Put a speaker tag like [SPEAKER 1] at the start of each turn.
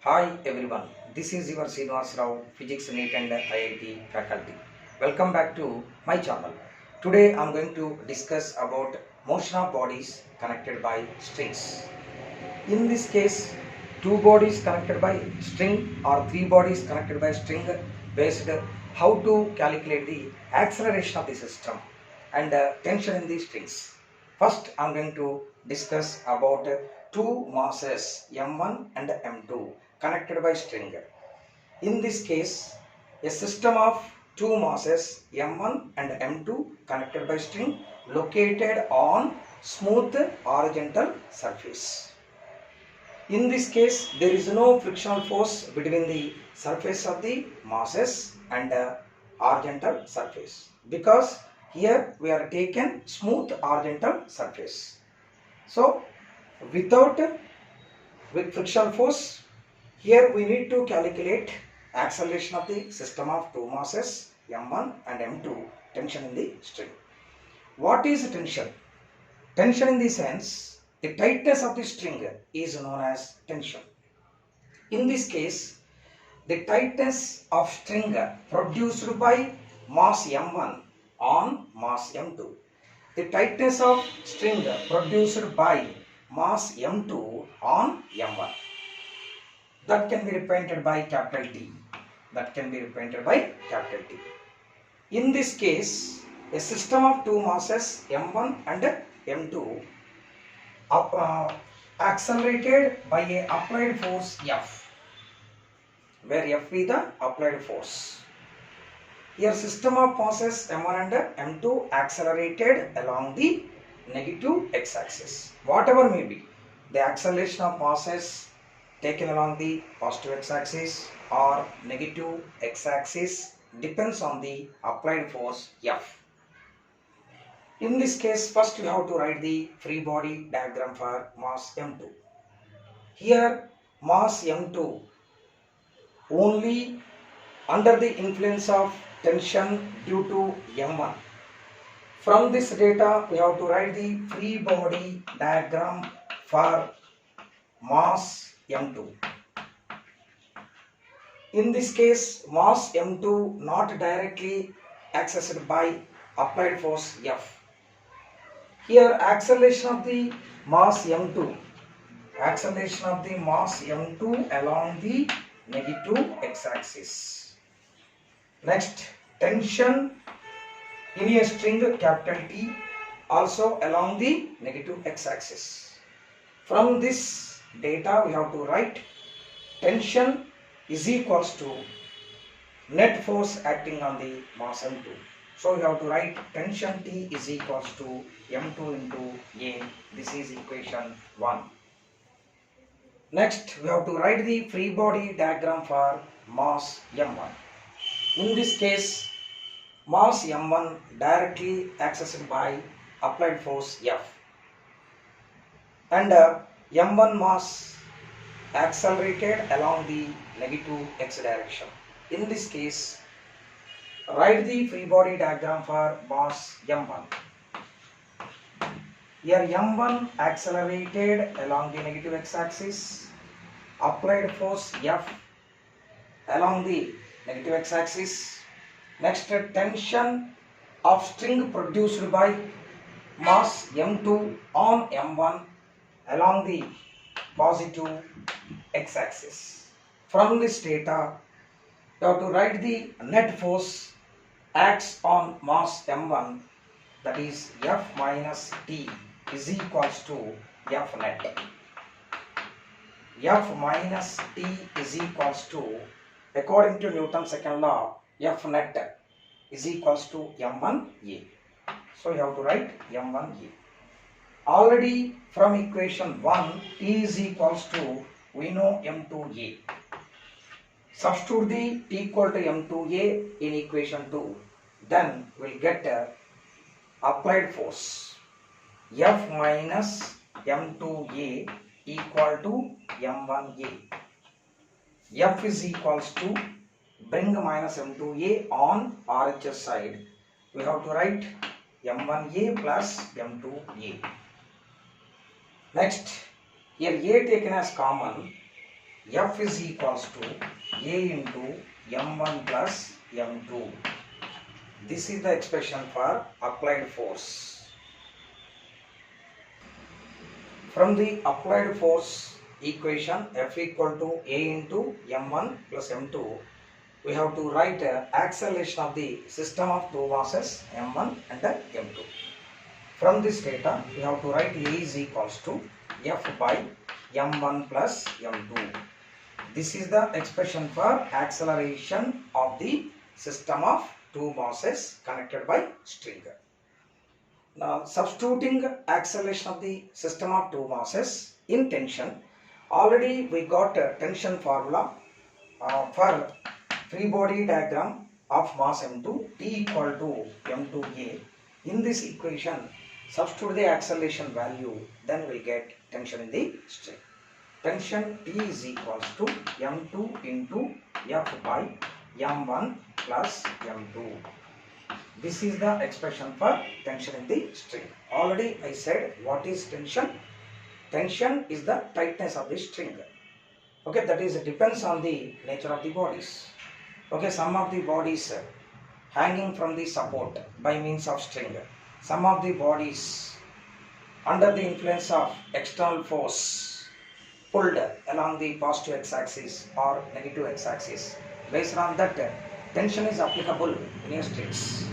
[SPEAKER 1] Hi everyone, this is your Srinivas Rao, Physics NEET and IIT faculty. Welcome back to my channel. Today I am going to discuss about motion of bodies connected by strings. In this case, two bodies connected by string or three bodies connected by string based how to calculate the acceleration of the system and tension in the strings. First, I am going to discuss about two masses M1 and M2 connected by string. In this case, a system of two masses M1 and M2 connected by string located on smooth horizontal surface. In this case, there is no frictional force between the surface of the masses and the horizontal surface because here we are taken smooth horizontal surface. So, without with frictional force, here we need to calculate acceleration of the system of two masses M1 and M2, tension in the string. What is tension? Tension in the sense, the tightness of the string is known as tension. In this case, the tightness of string produced by mass M1 on mass M2. The tightness of string produced by mass M2 on M1. That can be represented by capital T. That can be represented by capital T. In this case, a system of two masses M1 and M2 accelerated by a applied force F, where F is the applied force. Here system of masses M1 and M2 accelerated along the negative x-axis. Whatever may be, the acceleration of masses taken along the positive x-axis or negative x-axis depends on the applied force F. In this case, first we have to write the free body diagram for mass M2. Here mass M2 only under the influence of tension due to M1. From this data we have to write the free body diagram for mass M2. In this case, mass M2 not directly accessed by applied force F. Here acceleration of the mass M2 along the negative x-axis. Next, tension in a string capital T also along the negative x-axis. From this data we have to write tension is equals to net force acting on the mass M2. So we have to write tension T is equals to M2 into A. This is equation 1. Next we have to write the free body diagram for mass M1. In this case, mass M1 directly accessed by applied force F and M1 mass accelerated along the negative x direction. In this case, write the free body diagram for mass M1. Here M1 accelerated along the negative x-axis, applied force F along the negative x-axis. Next, tension of string produced by mass M2 on M1 along the positive x-axis. From this data, you have to write the net force acts on mass M1, that is F minus T is equals to F net. F minus T is equals to, according to Newton's second law, F net is equals to M1A. So you have to write M1A. Already from equation 1, T is equals to, we know M2A. Substitute the T equal to M2A in equation 2. Then we will get applied force F minus M2A equal to M1A. F is equals to, bring minus M2A on RHS side. We have to write M1A plus M2A. Next, here A taken as common, F is equals to A into M1 plus M2. This is the expression for applied force. From the applied force equation F equal to A into M1 plus M2, we have to write acceleration of the system of two masses M1 and M2. From this data, we have to write A is equals to F by M1 plus M2. This is the expression for acceleration of the system of two masses connected by string. Now, substituting acceleration of the system of two masses in tension, already we got a tension formula for free body diagram of mass M2, T equal to M2A. In this equation, substitute the acceleration value, then we'll get tension in the string. Tension T is equals to M2 into F by M1 plus M2. This is the expression for tension in the string. Already I said what is tension. Tension is the tightness of the string. Okay, that is depends on the nature of the bodies. Okay, some of the bodies hanging from the support by means of string. Some of the bodies under the influence of external force pulled along the positive x-axis or negative x-axis. Based on that, tension is applicable in your strings.